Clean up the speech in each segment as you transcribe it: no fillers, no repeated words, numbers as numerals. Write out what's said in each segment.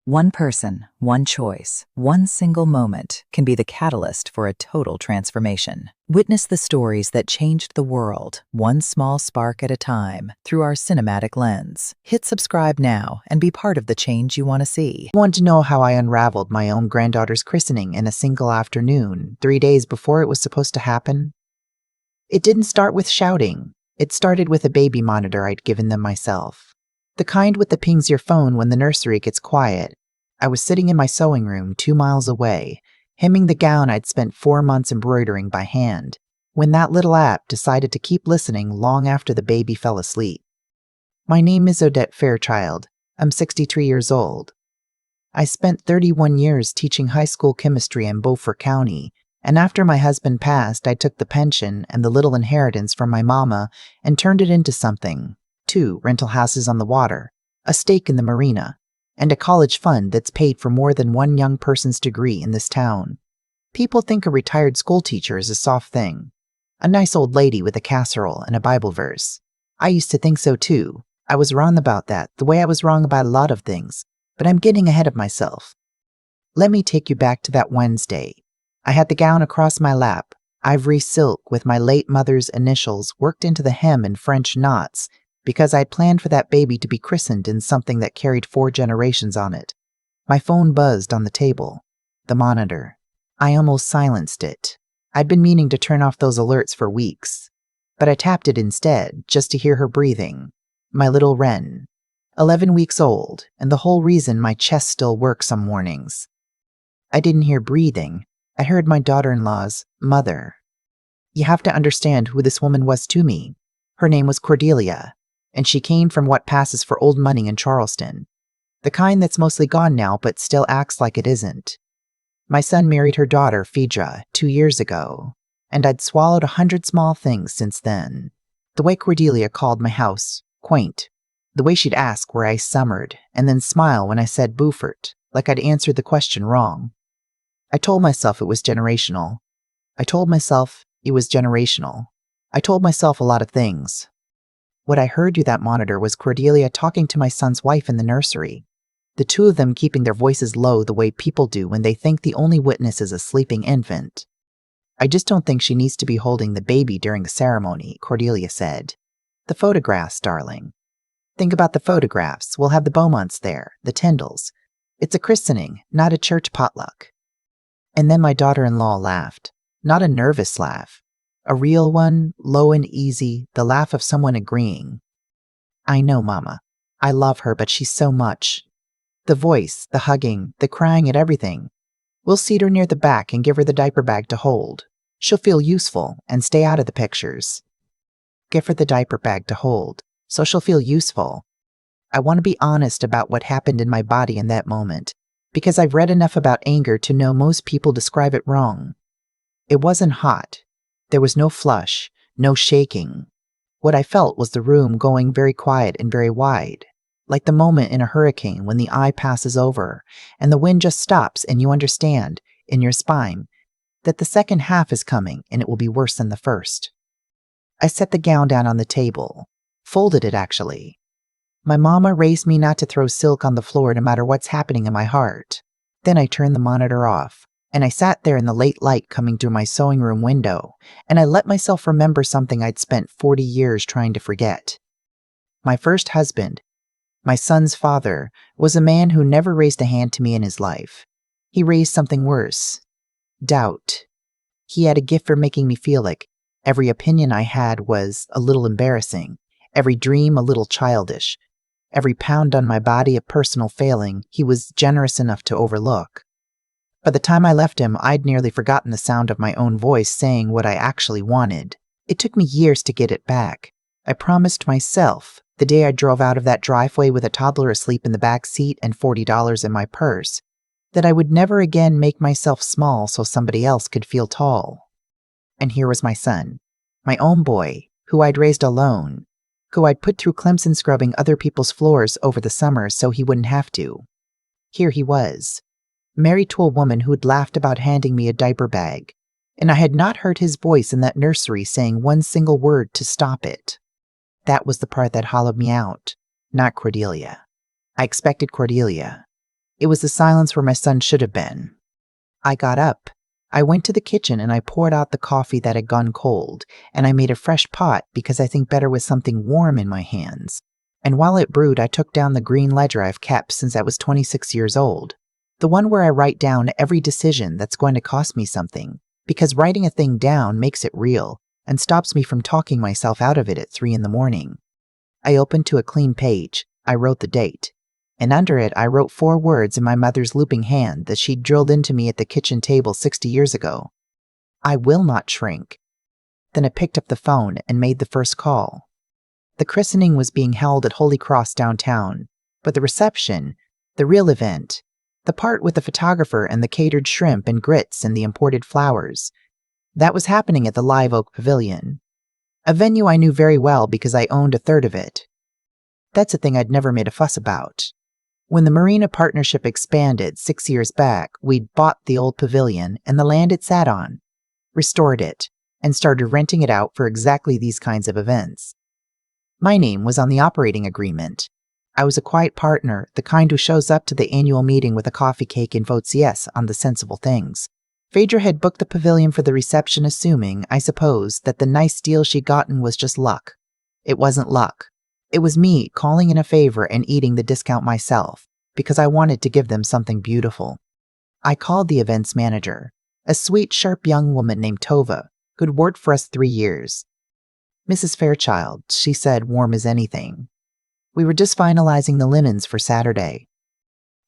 One person, one choice, one single moment can be the catalyst for a total transformation. Witness the stories that changed the world, one small spark at a time, through our cinematic lens. Hit subscribe now and be part of the change you want to see. Want to know how I unraveled my own granddaughter's christening in a single afternoon, 3 days before it was supposed to happen? It didn't start with shouting. It started with a baby monitor I'd given them myself. The kind with the pings your phone when the nursery gets quiet. I was sitting in my sewing room 2 miles away, hemming the gown I'd spent 4 months embroidering by hand, when that little app decided to keep listening long after the baby fell asleep. My name is Odette Fairchild. I'm 63 years old. I spent 31 years teaching high school chemistry in Beaufort County, and after my husband passed, I took the pension and the little inheritance from my mama and turned it into something. 2 rental houses on the water, a stake in the marina, and a college fund that's paid for more than one young person's degree in this town. People think a retired school teacher is a soft thing. A nice old lady with a casserole and a Bible verse. I used to think so too. I was wrong about that, the way I was wrong about a lot of things, but I'm getting ahead of myself. Let me take you back to that Wednesday. I had the gown across my lap, ivory silk with my late mother's initials worked into the hem in French knots, because I'd planned for that baby to be christened in something that carried 4 generations on it. My phone buzzed on the table. The monitor. I almost silenced it. I'd been meaning to turn off those alerts for weeks. But I tapped it instead, just to hear her breathing. My little Wren. 11 weeks old, and the whole reason my chest still works some mornings. I didn't hear breathing. I heard my daughter-in-law's mother. You have to understand who this woman was to me. Her name was Cordelia, and she came from what passes for old money in Charleston. The kind that's mostly gone now but still acts like it isn't. My son married her daughter, Phaedra, 2 years ago, and I'd swallowed 100 small things since then. The way Cordelia called my house quaint. The way she'd ask where I summered, and then smile when I said Beaufort, like I'd answered the question wrong. I told myself it was generational. I told myself a lot of things. What I heard through that monitor was Cordelia talking to my son's wife in the nursery, the two of them keeping their voices low the way people do when they think the only witness is a sleeping infant. I just don't think she needs to be holding the baby during the ceremony, Cordelia said. The photographs, darling. Think about the photographs. We'll have the Beaumonts there, the Tyndalls. It's a christening, not a church potluck. And then my daughter-in-law laughed. Not a nervous laugh. A real one, low and easy, the laugh of someone agreeing. I know, Mama. I love her, but she's so much. The voice, the hugging, the crying at everything. We'll seat her near the back and give her the diaper bag to hold. She'll feel useful and stay out of the pictures. Give her the diaper bag to hold, so she'll feel useful. I want to be honest about what happened in my body in that moment, because I've read enough about anger to know most people describe it wrong. It wasn't hot. There was no flush, no shaking. What I felt was the room going very quiet and very wide, like the moment in a hurricane when the eye passes over and the wind just stops and you understand, in your spine, that the second half is coming and it will be worse than the first. I set the gown down on the table, folded it actually. My mama raised me not to throw silk on the floor no matter what's happening in my heart. Then I turned the monitor off. And I sat there in the late light coming through my sewing room window, and I let myself remember something I'd spent 40 years trying to forget. My first husband, my son's father, was a man who never raised a hand to me in his life. He raised something worse. Doubt. He had a gift for making me feel like every opinion I had was a little embarrassing, every dream a little childish, every pound on my body a personal failing he was generous enough to overlook. By the time I left him, I'd nearly forgotten the sound of my own voice saying what I actually wanted. It took me years to get it back. I promised myself, the day I drove out of that driveway with a toddler asleep in the back seat and $40 in my purse, that I would never again make myself small so somebody else could feel tall. And here was my son, my own boy, who I'd raised alone, who I'd put through Clemson scrubbing other people's floors over the summer so he wouldn't have to. Here he was, married to a woman who'd laughed about handing me a diaper bag, and I had not heard his voice in that nursery saying one single word to stop it. That was the part that hollowed me out, not Cordelia. I expected Cordelia. It was the silence where my son should have been. I got up. I went to the kitchen and I poured out the coffee that had gone cold, and I made a fresh pot because I think better with something warm in my hands. And while it brewed, I took down the green ledger I've kept since I was 26 years old. The one where I write down every decision that's going to cost me something, because writing a thing down makes it real and stops me from talking myself out of it at 3 in the morning. I opened to a clean page. I wrote the date. And under it, I wrote 4 words in my mother's looping hand that she'd drilled into me at the kitchen table 60 years ago. I will not shrink. Then I picked up the phone and made the first call. The christening was being held at Holy Cross downtown, but the reception, the real event, the part with the photographer and the catered shrimp and grits and the imported flowers, that was happening at the Live Oak Pavilion, a venue I knew very well because I owned a third of it. That's a thing I'd never made a fuss about. When the Marina Partnership expanded 6 years back, we'd bought the old pavilion and the land it sat on, restored it, and started renting it out for exactly these kinds of events. My name was on the operating agreement. I was a quiet partner, the kind who shows up to the annual meeting with a coffee cake and votes yes on the sensible things. Phaedra had booked the pavilion for the reception assuming, I suppose, that the nice deal she'd gotten was just luck. It wasn't luck. It was me calling in a favor and eating the discount myself, because I wanted to give them something beautiful. I called the events manager, a sweet, sharp young woman named Tova, who'd worked for us 3 years. Mrs. Fairchild, she said, warm as anything. We were just finalizing the linens for Saturday.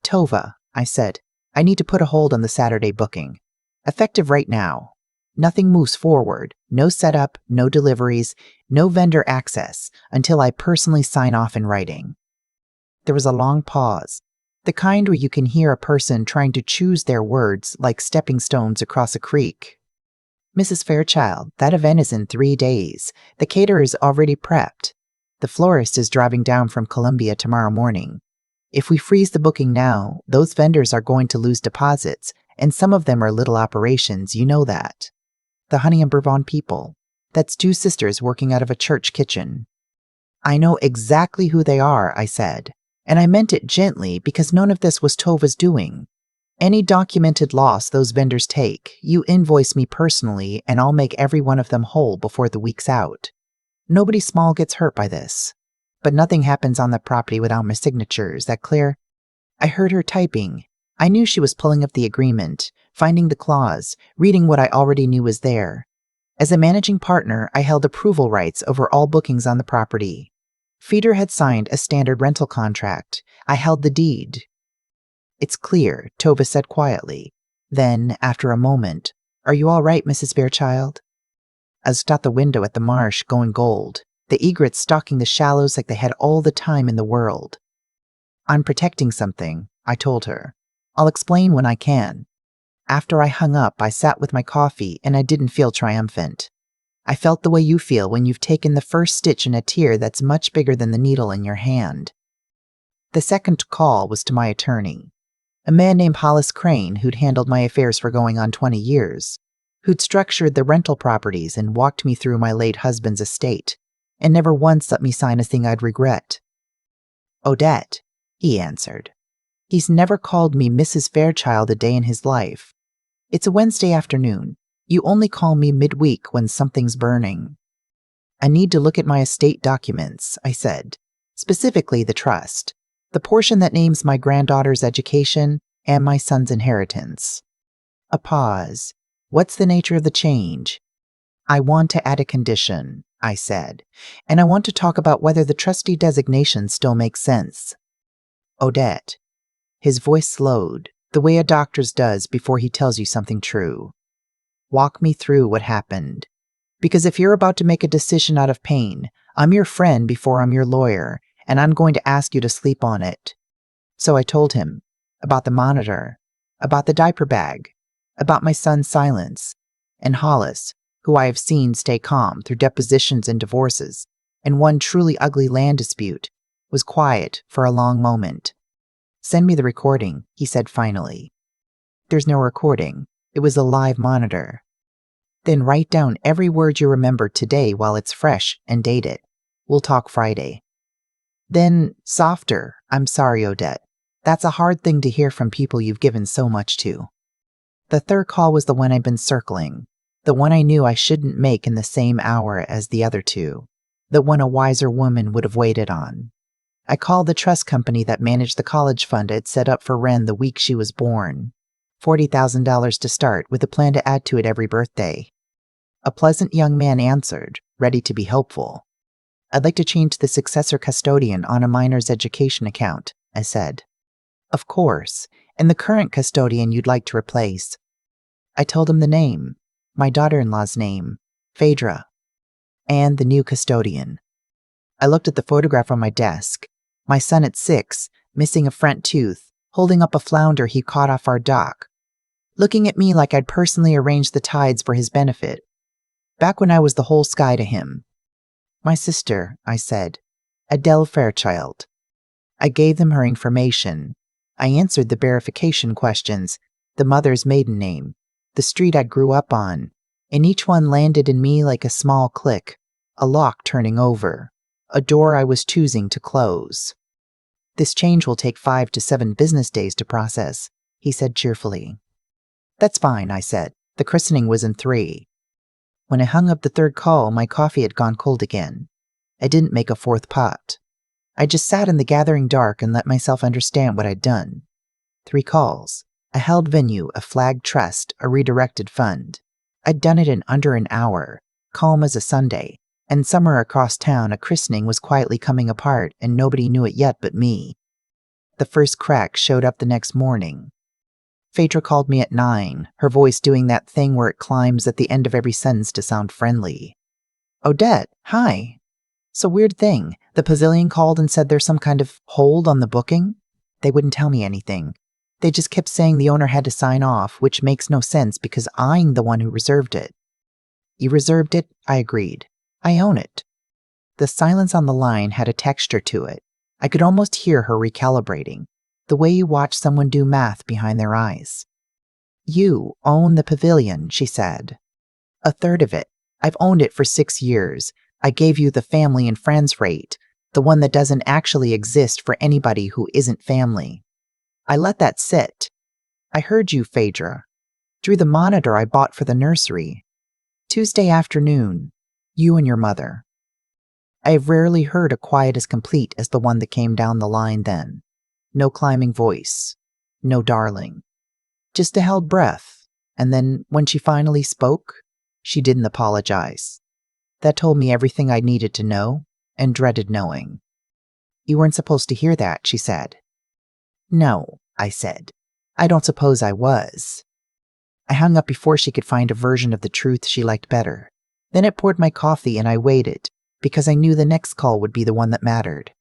Tova, I said, I need to put a hold on the Saturday booking. Effective right now. Nothing moves forward, no setup, no deliveries, no vendor access, until I personally sign off in writing. There was a long pause, the kind where you can hear a person trying to choose their words like stepping stones across a creek. Mrs. Fairchild, that event is in 3 days. The caterer is already prepped. The florist is driving down from Columbia tomorrow morning. If we freeze the booking now, those vendors are going to lose deposits, and some of them are little operations, you know that. The Honey and Bourbon people. That's 2 sisters working out of a church kitchen. I know exactly who they are, I said, and I meant it gently because none of this was Tova's doing. Any documented loss those vendors take, you invoice me personally and I'll make every one of them whole before the week's out. Nobody small gets hurt by this. But nothing happens on the property without my signature, is that clear? I heard her typing. I knew she was pulling up the agreement, finding the clause, reading what I already knew was there. As a managing partner, I held approval rights over all bookings on the property. Phaedra had signed a standard rental contract. I held the deed. It's clear, Tova said quietly. Then, after a moment, Are you all right, Mrs. Fairchild? I stood at the window at the marsh, going gold, the egrets stalking the shallows like they had all the time in the world. I'm protecting something, I told her. I'll explain when I can. After I hung up, I sat with my coffee, and I didn't feel triumphant. I felt the way you feel when you've taken the first stitch in a tear that's much bigger than the needle in your hand. The second call was to my attorney, a man named Hollis Crane who'd handled my affairs for going on 20 years, who'd structured the rental properties and walked me through my late husband's estate, and never once let me sign a thing I'd regret. Odette, he answered. He's never called me Mrs. Fairchild a day in his life. It's a Wednesday afternoon. You only call me midweek when something's burning. I need to look at my estate documents, I said, specifically the trust, the portion that names my granddaughter's education and my son's inheritance. A pause. What's the nature of the change? I want to add a condition, I said, and I want to talk about whether the trustee designation still makes sense. Odette. His voice slowed, the way a doctor's does before he tells you something true. Walk me through what happened. Because if you're about to make a decision out of pain, I'm your friend before I'm your lawyer, and I'm going to ask you to sleep on it. So I told him about the monitor, about the diaper bag, about my son's silence, and Hollis, who I have seen stay calm through depositions and divorces, and one truly ugly land dispute, was quiet for a long moment. Send me the recording, he said finally. There's no recording. It was a live monitor. Then write down every word you remember today while it's fresh and date it. We'll talk Friday. Then, softer, I'm sorry, Odette. That's a hard thing to hear from people you've given so much to. The third call was the one I'd been circling, the one I knew I shouldn't make in the same hour as the other two, the one a wiser woman would have waited on. I called the trust company that managed the college fund I'd set up for Ren the week she was born. $40,000 to start, with a plan to add to it every birthday. A pleasant young man answered, ready to be helpful. I'd like to change the successor custodian on a minor's education account, I said. Of course, and the current custodian you'd like to replace. I told him the name, my daughter-in-law's name, Phaedra, and the new custodian. I looked at the photograph on my desk. My son at 6, missing a front tooth, holding up a flounder he caught off our dock, looking at me like I'd personally arranged the tides for his benefit. Back when I was the whole sky to him. My sister, I said, Adele Fairchild. I gave them her information. I answered the verification questions, the mother's maiden name, the street I grew up on, and each one landed in me like a small click, a lock turning over, a door I was choosing to close. This change will take 5 to 7 business days to process, he said cheerfully. That's fine, I said. The christening was in 3. When I hung up the third call, my coffee had gone cold again. I didn't make a 4th pot. I just sat in the gathering dark and let myself understand what I'd done. 3 calls, a held venue, a flagged trust, a redirected fund. I'd done it in under an hour, calm as a Sunday, and somewhere across town a christening was quietly coming apart and nobody knew it yet but me. The first crack showed up the next morning. Phaedra called me at 9, her voice doing that thing where it climbs at the end of every sentence to sound friendly. Odette, hi. It's a weird thing. The pavilion called and said there's some kind of hold on the booking. They wouldn't tell me anything. They just kept saying the owner had to sign off, which makes no sense because I'm the one who reserved it. You reserved it? I agreed. I own it. The silence on the line had a texture to it. I could almost hear her recalibrating, the way you watch someone do math behind their eyes. You own the pavilion, she said. 1/3 of it. I've owned it for 6 years. I gave you the family and friends rate, the one that doesn't actually exist for anybody who isn't family. I let that sit. I heard you, Phaedra. Drew the monitor I bought for the nursery. Tuesday afternoon. You and your mother. I have rarely heard a quiet as complete as the one that came down the line then. No climbing voice. No darling. Just a held breath. And then, when she finally spoke, she didn't apologize. That told me everything I needed to know and dreaded knowing. You weren't supposed to hear that, she said. No, I said. I don't suppose I was. I hung up before she could find a version of the truth she liked better. Then I poured my coffee and I waited, because I knew the next call would be the one that mattered.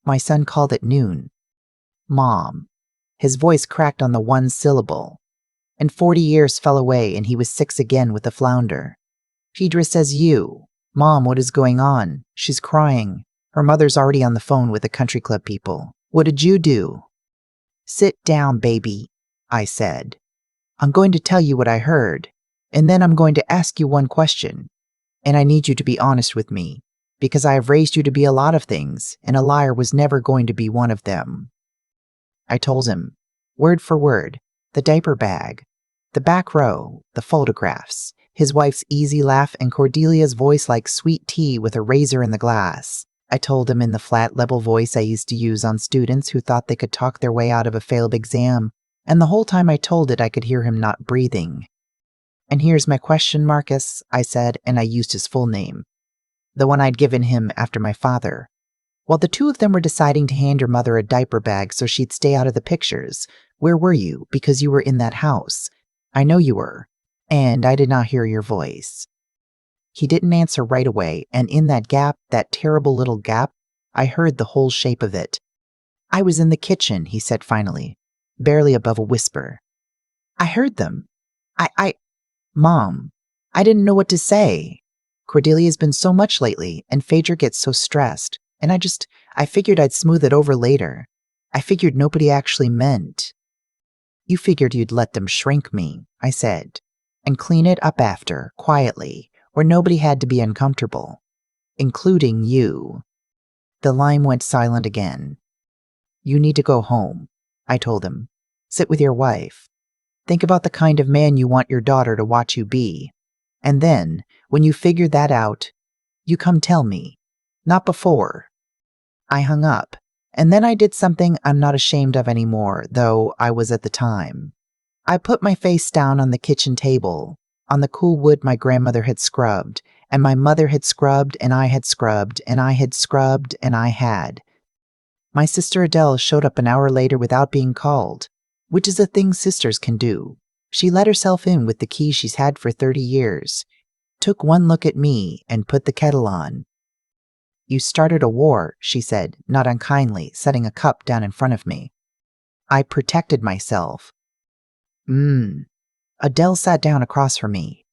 My son called at noon. Mom. His voice cracked on the one syllable. And 40 years fell away and he was 6 again with a flounder. Phaedra says you. Mom, what is going on? She's crying. Her mother's already on the phone with the country club people. What did you do? Sit down, baby, I said. I'm going to tell you what I heard, and then I'm going to ask you one question. And I need you to be honest with me, because I have raised you to be a lot of things, and a liar was never going to be one of them. I told him, word for word, the diaper bag, the back row, the photographs, his wife's easy laugh and Cordelia's voice like sweet tea with a razor in the glass. I told him in the flat, level voice I used to use on students who thought they could talk their way out of a failed exam, and the whole time I told it I could hear him not breathing. And here's my question, Marcus, I said, and I used his full name, the one I'd given him after my father. While the two of them were deciding to hand your mother a diaper bag so she'd stay out of the pictures, where were you? Because you were in that house. I know you were. And I did not hear your voice. He didn't answer right away, and in that gap, that terrible little gap, I heard the whole shape of it. I was in the kitchen, he said finally, barely above a whisper. I heard them. Mom, I didn't know what to say. Cordelia's been so much lately, and Phaedra gets so stressed, and I figured I'd smooth it over later. I figured nobody actually meant. You figured you'd let them shrink me, I said, and clean it up after, quietly, where nobody had to be uncomfortable, including you. The line went silent again. You need to go home. I told him. Sit with your wife. Think about the kind of man you want your daughter to watch you be. And then, when you figure that out, you come tell me. Not before. I hung up, and then I did something I'm not ashamed of anymore, though I was at the time. I put my face down on the kitchen table, on the cool wood my grandmother had scrubbed, and my mother had scrubbed, and I had scrubbed, and I had scrubbed, and I had. My sister Adele showed up an hour later without being called, which is a thing sisters can do. She let herself in with the key she's had for 30 years, took one look at me, and put the kettle on. You started a war, she said, not unkindly, setting a cup down in front of me. I protected myself. Adele sat down across from me.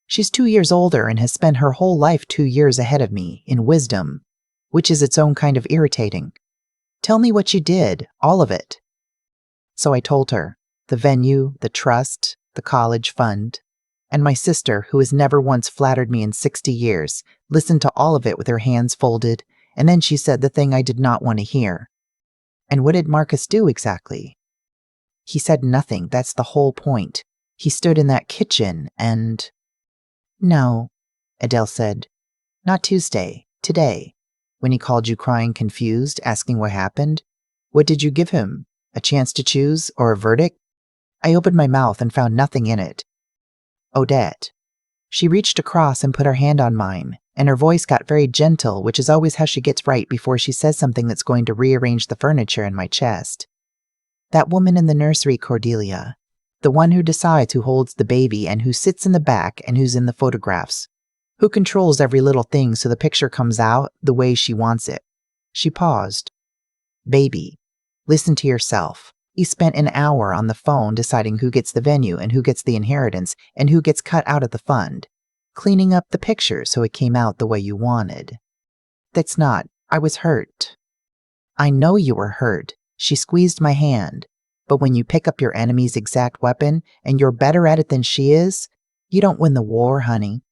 She's 2 years older and has spent her whole life 2 years ahead of me in wisdom, which is its own kind of irritating. Tell me what you did, all of it. So I told her, the venue, the trust, the college fund, and my sister, who has never once flattered me in 60 years, listened to all of it with her hands folded, and then she said the thing I did not want to hear. And what did Marcus do exactly? He said nothing, that's the whole point. He stood in that kitchen and... No, Adele said. Not Tuesday, today. When he called you crying confused, asking what happened? What did you give him? A chance to choose, or a verdict? I opened my mouth and found nothing in it. Odette. She reached across and put her hand on mine, and her voice got very gentle, which is always how she gets right before she says something that's going to rearrange the furniture in my chest. That woman in the nursery, Cordelia. The one who decides who holds the baby and who sits in the back and who's in the photographs. Who controls every little thing so the picture comes out the way she wants it. She paused. Baby, listen to yourself. You spent an hour on the phone deciding who gets the venue and who gets the inheritance and who gets cut out of the fund, cleaning up the picture so it came out the way you wanted. That's not. I was hurt. I know you were hurt. She squeezed my hand. But when you pick up your enemy's exact weapon and you're better at it than she is, you don't win the war, honey.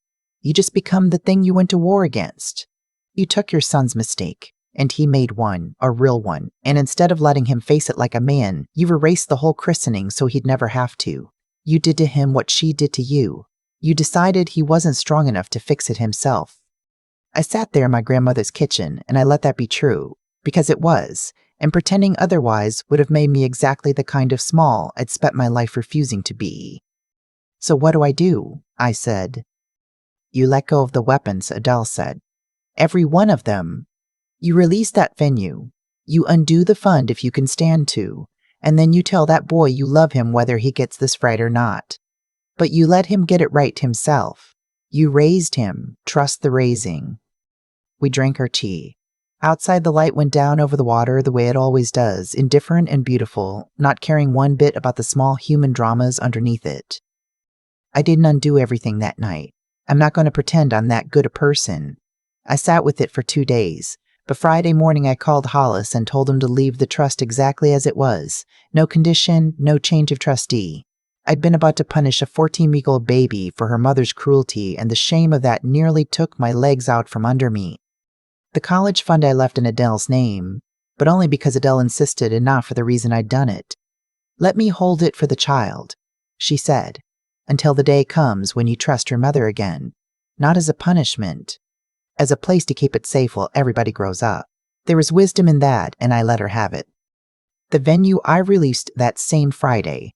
You just become the thing you went to war against. You took your son's mistake. And he made one, a real one, and instead of letting him face it like a man, you erased the whole christening so he'd never have to. You did to him what she did to you. You decided he wasn't strong enough to fix it himself. I sat there in my grandmother's kitchen, and I let that be true, because it was, and pretending otherwise would have made me exactly the kind of small I'd spent my life refusing to be. So what do? I said. You let go of the weapons, Adele said. Every one of them. You release that venue. You undo the fund if you can stand to, and then you tell that boy you love him whether he gets this right or not. But you let him get it right himself. You raised him. Trust the raising. We drank our tea. Outside the light went down over the water the way it always does, indifferent and beautiful, not caring one bit about the small human dramas underneath it. I didn't undo everything that night. I'm not going to pretend I'm that good a person. I sat with it for 2 days. But Friday morning I called Hollis and told him to leave the trust exactly as it was. No condition, no change of trustee. I'd been about to punish a 14-week-old baby for her mother's cruelty, and the shame of that nearly took my legs out from under me. The college fund I left in Adele's name, but only because Adele insisted and not for the reason I'd done it. Let me hold it for the child, she said, until the day comes when you trust her mother again, not as a punishment. As a place to keep it safe while everybody grows up. There was wisdom in that, and I let her have it. The venue I released that same Friday.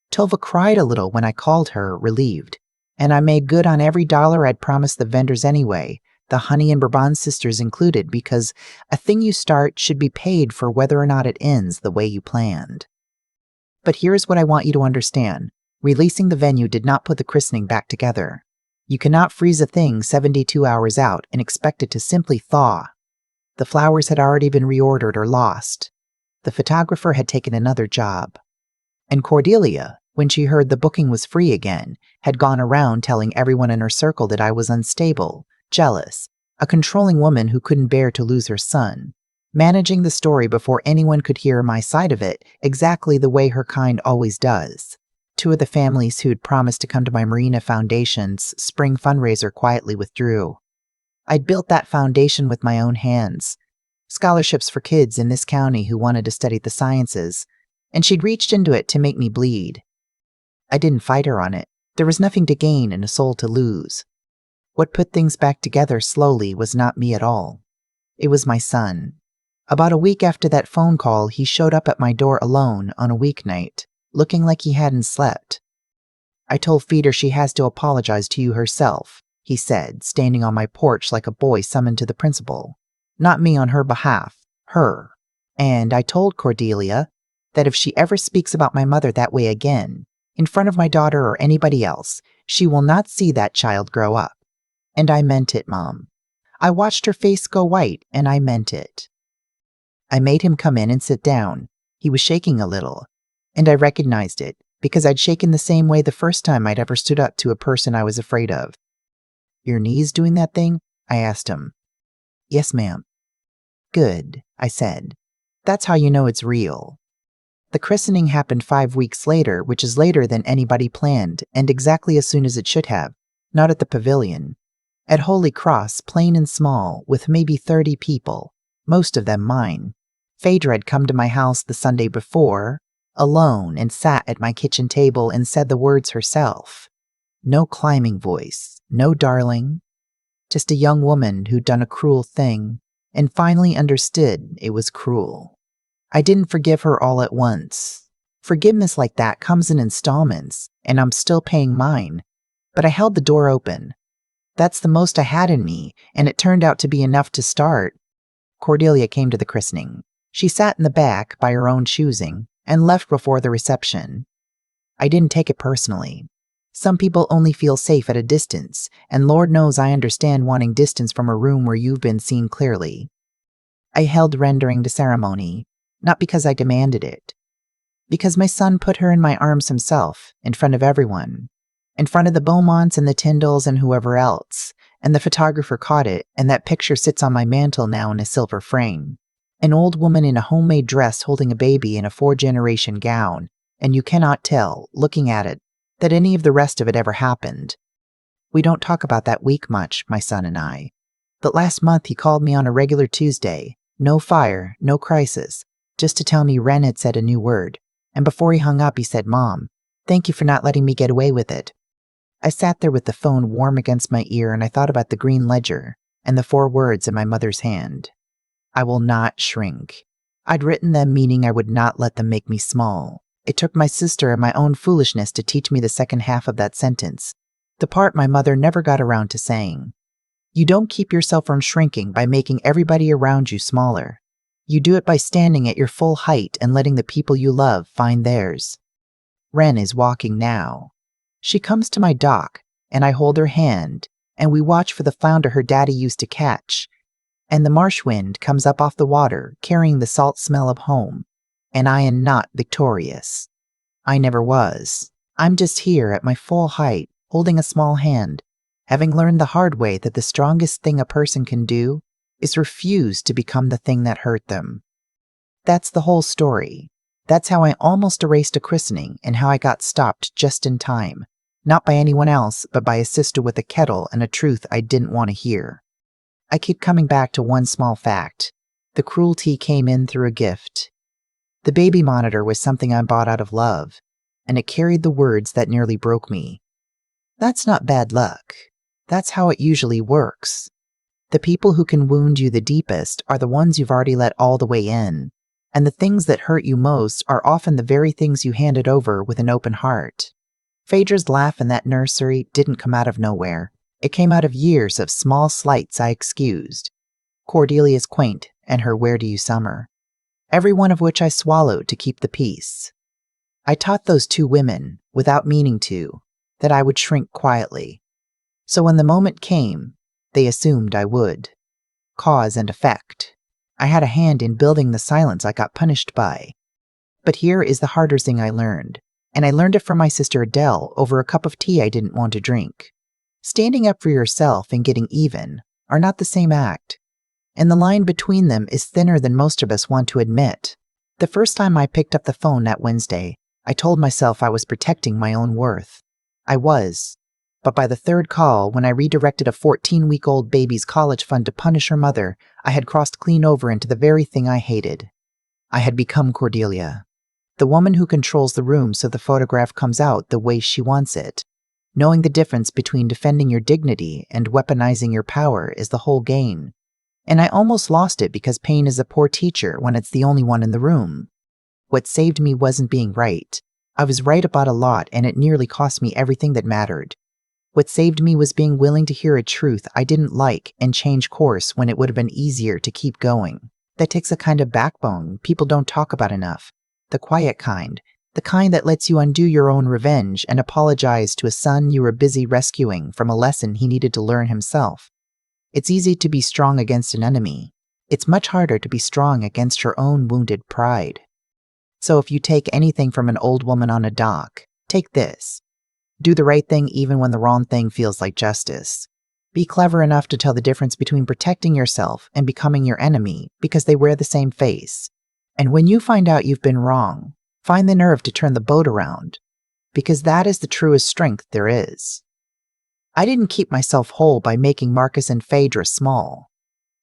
Tova cried a little when I called her, relieved. And I made good on every dollar I'd promised the vendors anyway, the Honey and Bourbon sisters included, because a thing you start should be paid for whether or not it ends the way you planned. But here's what I want you to understand. Releasing the venue did not put the christening back together. You cannot freeze a thing 72 hours out and expect it to simply thaw. The flowers had already been reordered or lost. The photographer had taken another job. And Cordelia, when she heard the booking was free again, had gone around telling everyone in her circle that I was unstable, jealous, a controlling woman who couldn't bear to lose her son, managing the story before anyone could hear my side of it exactly the way her kind always does. 2 of the families who'd promised to come to my Marina Foundation's spring fundraiser quietly withdrew. I'd built that foundation with my own hands. Scholarships for kids in this county who wanted to study the sciences. and she'd reached into it to make me bleed. I didn't fight her on it. There was nothing to gain and a soul to lose. What put things back together slowly was not me at all. It was my son. About a week after that phone call, he showed up at my door alone on a weeknight, looking like he hadn't slept. "I told Feeder she has to apologize to you herself," he said, standing on my porch like a boy summoned to the principal. "Not me on her behalf, her. And I told Cordelia that if she ever speaks about my mother that way again, in front of my daughter or anybody else, she will not see that child grow up. And I meant it, Mom. I watched her face go white, and I meant it." I made him come in and sit down. He was shaking a little, and I recognized it, because I'd shaken the same way the first time I'd ever stood up to a person I was afraid of. "Your knees doing that thing?" I asked him. "Yes, ma'am." "Good," I said. "That's how you know it's real." The christening happened 5 weeks later, which is later than anybody planned, and exactly as soon as it should have. Not at the pavilion. At Holy Cross, plain and small, with maybe 30 people, most of them mine. Phaedra had come to my house the Sunday before, alone, and sat at my kitchen table and said the words herself. No climbing voice, no darling. Just a young woman who'd done a cruel thing, and finally understood it was cruel. I didn't forgive her all at once. Forgiveness like that comes in installments, and I'm still paying mine. But I held the door open. That's the most I had in me, and it turned out to be enough to start. Cordelia came to the christening. She sat in the back, by her own choosing, and left before the reception. I didn't take it personally. Some people only feel safe at a distance, and Lord knows I understand wanting distance from a room where you've been seen clearly. I held Ren during the ceremony, not because I demanded it. Because my son put her in my arms himself, in front of everyone. In front of the Beaumonts and the Tyndalls and whoever else, and the photographer caught it, and that picture sits on my mantel now in a silver frame. An old woman in a homemade dress holding a baby in a 4-generation gown, and you cannot tell, looking at it, that any of the rest of it ever happened. We don't talk about that week much, my son and I. But last month he called me on a regular Tuesday, no fire, no crisis, just to tell me Ren had said a new word, and before he hung up he said, "Mom, thank you for not letting me get away with it." I sat there with the phone warm against my ear, and I thought about the green ledger and the 4 words in my mother's hand. I will not shrink. I'd written them meaning I would not let them make me small. It took my sister and my own foolishness to teach me the second half of that sentence, the part my mother never got around to saying. You don't keep yourself from shrinking by making everybody around you smaller. You do it by standing at your full height and letting the people you love find theirs. Ren is walking now. She comes to my dock, and I hold her hand, and we watch for the flounder her daddy used to catch. And the marsh wind comes up off the water, carrying the salt smell of home. And I am not victorious. I never was. I'm just here at my full height, holding a small hand, having learned the hard way that the strongest thing a person can do is refuse to become the thing that hurt them. That's the whole story. That's how I almost erased a christening and how I got stopped just in time, not by anyone else, but by a sister with a kettle and a truth I didn't want to hear. I keep coming back to one small fact. The cruelty came in through a gift. The baby monitor was something I bought out of love, and it carried the words that nearly broke me. That's not bad luck. That's how it usually works. The people who can wound you the deepest are the ones you've already let all the way in. And the things that hurt you most are often the very things you handed over with an open heart. Phaedra's laugh in that nursery didn't come out of nowhere. It came out of years of small slights I excused. Cordelia's quaint and her "Where do you summer?" Every one of which I swallowed to keep the peace. I taught those 2 women, without meaning to, that I would shrink quietly. So when the moment came, they assumed I would. Cause and effect. I had a hand in building the silence I got punished by. But here is the harder thing I learned, and I learned it from my sister Adele over a cup of tea I didn't want to drink. Standing up for yourself and getting even are not the same act, and the line between them is thinner than most of us want to admit. The first time I picked up the phone that Wednesday, I told myself I was protecting my own worth. I was. But by the 3rd call, when I redirected a 14-week-old baby's college fund to punish her mother, I had crossed clean over into the very thing I hated. I had become Cordelia. The woman who controls the room so the photograph comes out the way she wants it. Knowing the difference between defending your dignity and weaponizing your power is the whole game. And I almost lost it because pain is a poor teacher when it's the only one in the room. What saved me wasn't being right. I was right about a lot, and it nearly cost me everything that mattered. What saved me was being willing to hear a truth I didn't like and change course when it would have been easier to keep going. That takes a kind of backbone people don't talk about enough. The quiet kind. The kind that lets you undo your own revenge and apologize to a son you were busy rescuing from a lesson he needed to learn himself. It's easy to be strong against an enemy. It's much harder to be strong against your own wounded pride. So if you take anything from an old woman on a dock, take this. Do the right thing even when the wrong thing feels like justice. Be clever enough to tell the difference between protecting yourself and becoming your enemy because they wear the same face. And when you find out you've been wrong, find the nerve to turn the boat around, because that is the truest strength there is. I didn't keep myself whole by making Marcus and Phaedra small.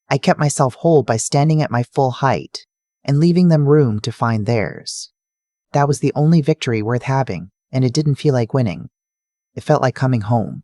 I kept myself whole by standing at my full height and leaving them room to find theirs. That was the only victory worth having, and it didn't feel like winning. It felt like coming home.